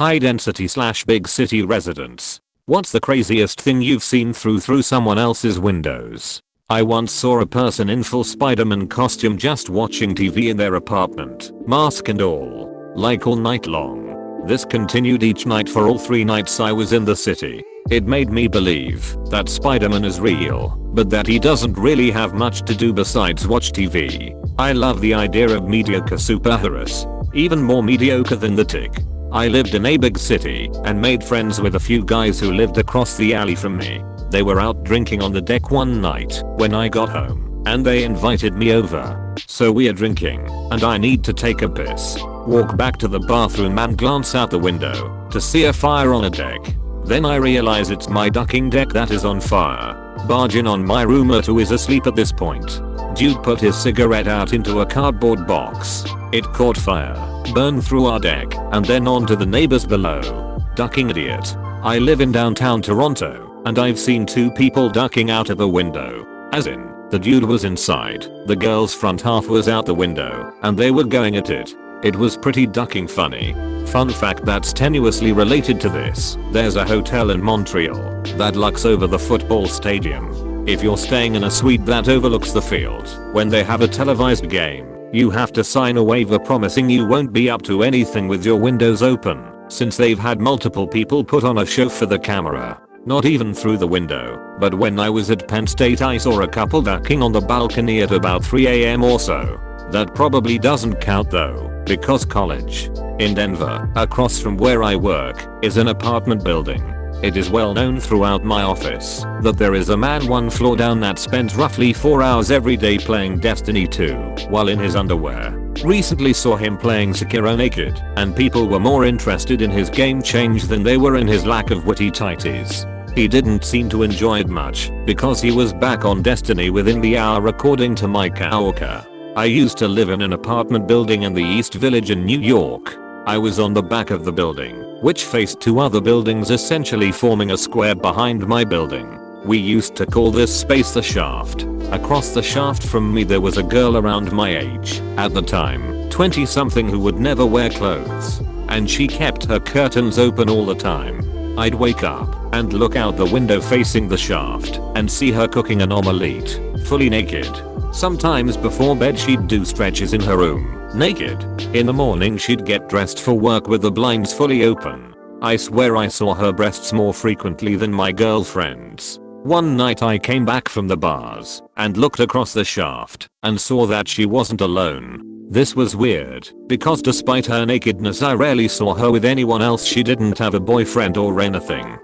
high density / big city residents. What's the craziest thing you've seen through someone else's windows? I once saw a person in full Spider-Man costume just watching TV in their apartment, mask and all, like all night long. This continued each night for all 3 nights I was in the city. It made me believe that Spider-Man is real, but that he doesn't really have much to do besides watch TV. I love the idea of mediocre superheroes, even more mediocre than the Tick. I lived in a big city and made friends with a few guys who lived across the alley from me. They were out drinking on the deck one night when I got home, and they invited me over. So we are drinking, and I need to take a piss. Walk back to the bathroom and glance out the window to see a fire on a deck. Then I realize it's my ducking deck that is on fire. Barge in on my roommate who is asleep at this point. Dude put his cigarette out into a cardboard box. It caught fire, burned through our deck, and then onto the neighbors below. Ducking idiot. I live in downtown Toronto, and I've seen 2 people ducking out of a window. As in, the dude was inside, the girl's front half was out the window, and they were going at it. It was pretty ducking funny. Fun fact that's tenuously related to this, there's a hotel in Montreal that looks over the football stadium. If you're staying in a suite that overlooks the field, when they have a televised game, you have to sign a waiver promising you won't be up to anything with your windows open, since they've had multiple people put on a show for the camera. Not even through the window, but when I was at Penn State I saw a couple ducking on the balcony at about 3 AM or so. That probably doesn't count though, because college in Denver, across from where I work, is an apartment building. It is well known throughout my office that there is a man 1 floor down that spends roughly 4 hours every day playing Destiny 2 while in his underwear. Recently saw him playing Sekiro naked, and people were more interested in his game change than they were in his lack of witty tighties. He didn't seem to enjoy it much because he was back on Destiny within the hour according to my coworker. I used to live in an apartment building in the East Village in New York. I was on the back of the building, which faced 2 other buildings essentially forming a square behind my building. We used to call this space the shaft. Across the shaft from me there was a girl around my age, at the time, 20 something who would never wear clothes. And she kept her curtains open all the time. I'd wake up and look out the window facing the shaft and see her cooking an omelette, fully naked. Sometimes before bed she'd do stretches in her room, naked. In the morning she'd get dressed for work with the blinds fully open. I swear I saw her breasts more frequently than my girlfriend's. One night I came back from the bars and looked across the shaft and saw that she wasn't alone. This was weird because despite her nakedness I rarely saw her with anyone else. She didn't have a boyfriend or anything.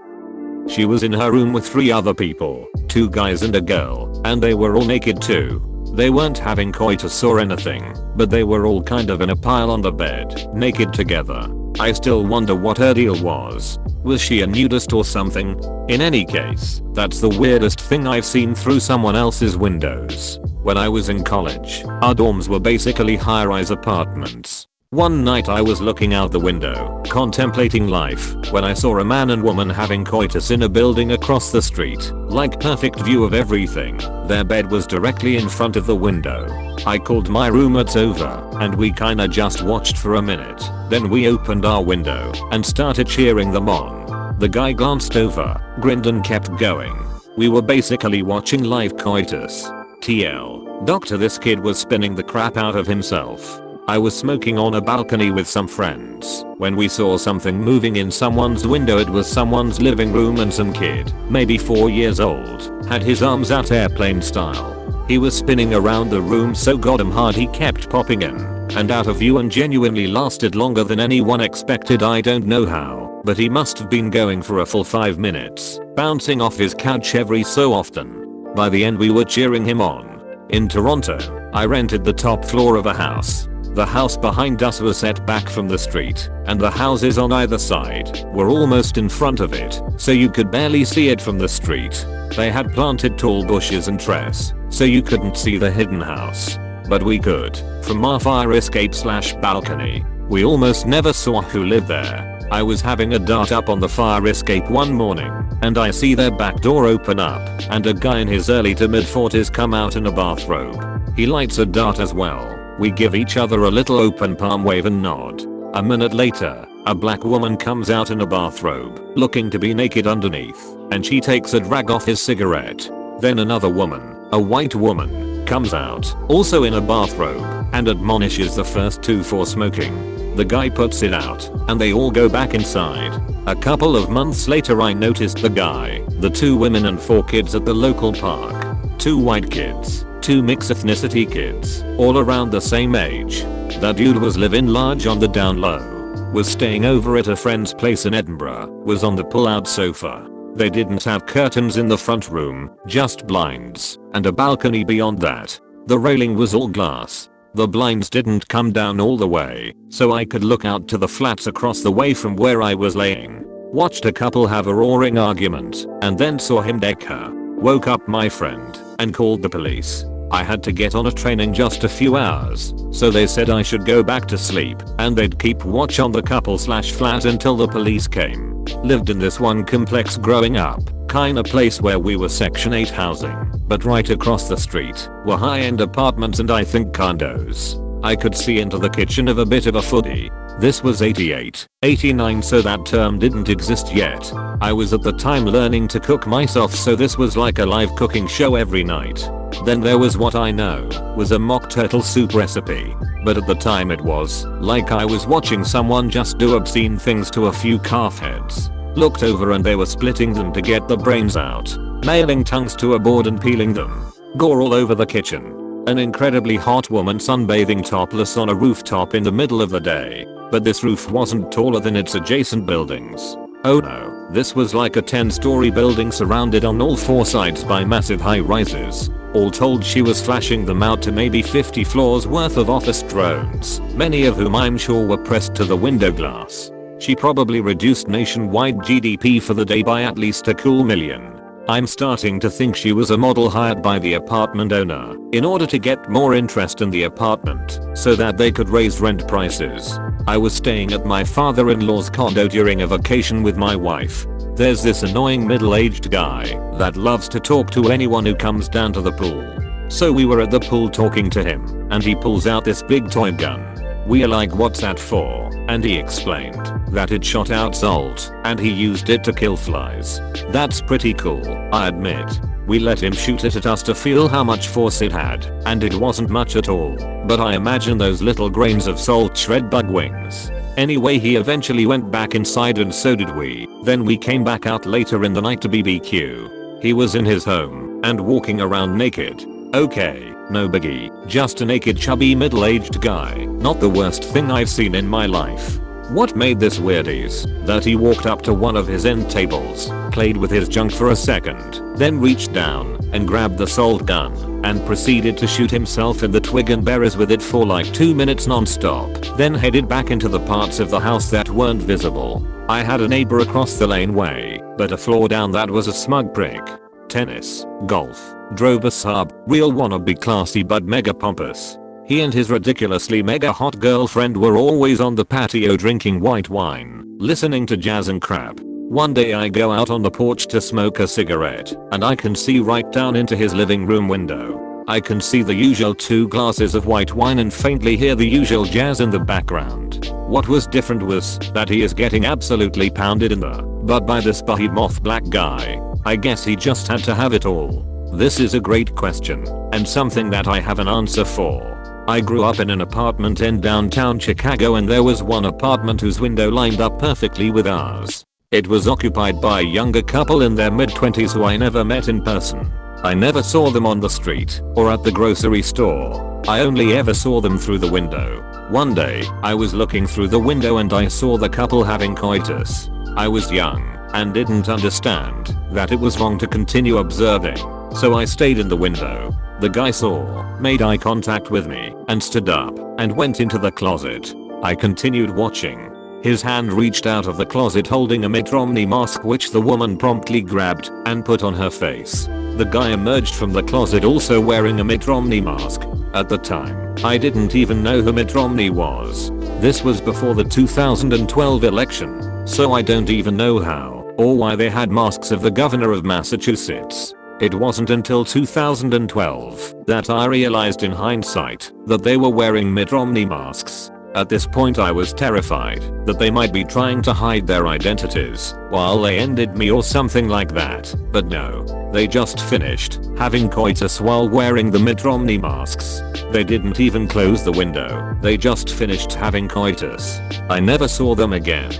She was in her room with 3 other people, 2 guys and a girl, and they were all naked too. They weren't having coitus or anything, but they were all kind of in a pile on the bed, naked together. I still wonder what her deal was. Was she a nudist or something? In any case, that's the weirdest thing I've seen through someone else's windows. When I was in college, our dorms were basically high-rise apartments. One night I was looking out the window, contemplating life, when I saw a man and woman having coitus in a building across the street, like perfect view of everything. Their bed was directly in front of the window. I called my roommates over, and we kinda just watched for a minute. Then we opened our window and started cheering them on. The guy glanced over, grinned and kept going. We were basically watching live coitus. TL. Doctor, this kid was spinning the crap out of himself. I was smoking on a balcony with some friends when we saw something moving in someone's window. It was someone's living room and some kid, maybe 4 years old, had his arms out airplane style. He was spinning around the room so goddamn hard he kept popping in and out of view and genuinely lasted longer than anyone expected. I don't know how, but he must have been going for a full 5 minutes, bouncing off his couch every so often. By the end we were cheering him on. In Toronto, I rented the top floor of a house. The house behind us was set back from the street, and the houses on either side were almost in front of it, so you could barely see it from the street. They had planted tall bushes and trees, so you couldn't see the hidden house. But we could, from our fire escape / balcony. We almost never saw who lived there. I was having a dart up on the fire escape one morning, and I see their back door open up, and a guy in his early to mid 40s come out in a bathrobe. He lights a dart as well. We give each other a little open palm wave and nod. A minute later, A black woman comes out in a bathrobe, looking to be naked underneath, and she takes a drag off his cigarette. Then another woman, a white woman, comes out, also in a bathrobe, and admonishes the first two for smoking. The guy puts it out, and they all go back inside. A couple of months later I noticed the guy, the two women and 4 kids at the local park. 2 white kids, 2 mixed ethnicity kids, all around the same age. That dude was living large on the down low. Was staying over at a friend's place in Edinburgh, was on the pull-out sofa. They didn't have curtains in the front room, just blinds, and a balcony beyond that. The railing was all glass. The blinds didn't come down all the way, so I could look out to the flats across the way from where I was laying. Watched a couple have a roaring argument, and then saw him deck her. Woke up my friend, and called the police. I had to get on a train in just a few hours, so they said I should go back to sleep, and they'd keep watch on the couple/flat until the police came. Lived in this one complex growing up, kinda place where we were section 8 housing, but right across the street were high-end apartments and I think condos. I could see into the kitchen of a bit of a foodie. This was 88, 89, so that term didn't exist yet. I was at the time learning to cook myself, so this was like a live cooking show every night. Then there was what I know was a mock turtle soup recipe, but at the time it was like I was watching someone just do obscene things to a few calf heads. Looked over and they were splitting them to get the brains out, nailing tongues to a board and peeling them. Gore all over the kitchen. An incredibly hot woman sunbathing topless on a rooftop in the middle of the day, but this roof wasn't taller than its adjacent buildings. Oh no, this was like a 10-story building surrounded on all 4 sides by massive high-rises. All told, she was flashing them out to maybe 50 floors worth of office drones, many of whom I'm sure were pressed to the window glass. She probably reduced nationwide GDP for the day by at least a cool million. I'm starting to think she was a model hired by the apartment owner in order to get more interest in the apartment so that they could raise rent prices. I was staying at my father-in-law's condo during a vacation with my wife. There's this annoying middle-aged guy that loves to talk to anyone who comes down to the pool. So we were at the pool talking to him, and he pulls out this big toy gun. We're like, what's that for? And he explained that it shot out salt and he used it to kill flies. That's pretty cool, I admit. We let him shoot it at us to feel how much force it had, and it wasn't much at all, but I imagine those little grains of salt shred bug wings. Anyway, he eventually went back inside and so did we. Then we came back out later in the night to BBQ. He was in his home and walking around naked. Okay, no biggie, just a naked chubby middle-aged guy, not the worst thing I've seen in my life. What made this weird is that he walked up to one of his end tables, played with his junk for a second, then reached down and grabbed the salt gun and proceeded to shoot himself in the twig and berries with it for like 2 minutes non-stop, then headed back into the parts of the house that weren't visible. I had a neighbor across the laneway, but a floor down that was a smug prick. Tennis, golf, drove a Saab, real wannabe classy but mega pompous. He and his ridiculously mega hot girlfriend were always on the patio drinking white wine, listening to jazz and crap. One day I go out on the porch to smoke a cigarette, and I can see right down into his living room window. I can see the usual 2 glasses of white wine and faintly hear the usual jazz in the background. What was different was that he is getting absolutely pounded in the butt by this behemoth black guy. I guess he just had to have it all. This is a great question, and something that I have an answer for. I grew up in an apartment in downtown Chicago, and there was one apartment whose window lined up perfectly with ours. It was occupied by a younger couple in their mid-20s who I never met in person. I never saw them on the street or at the grocery store. I only ever saw them through the window. One day, I was looking through the window and I saw the couple having coitus. I was young and didn't understand that it was wrong to continue observing, so I stayed in the window. The guy saw, made eye contact with me, and stood up and went into the closet. I continued watching. His hand reached out of the closet holding a Mitt Romney mask, which the woman promptly grabbed and put on her face. The guy emerged from the closet also wearing a Mitt Romney mask. At the time, I didn't even know who Mitt Romney was. This was before the 2012 election, so I don't even know how or why they had masks of the governor of Massachusetts. It wasn't until 2012 that I realized in hindsight that they were wearing Mitt Romney masks. At this point I was terrified that they might be trying to hide their identities while they ended me or something like that, but no. They just finished having coitus while wearing the Mitt Romney masks. They didn't even close the window, they just finished having coitus. I never saw them again.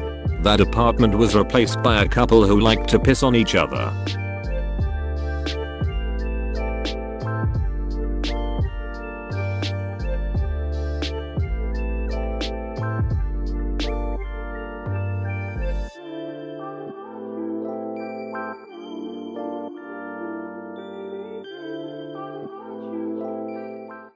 That apartment was replaced by a couple who liked to piss on each other.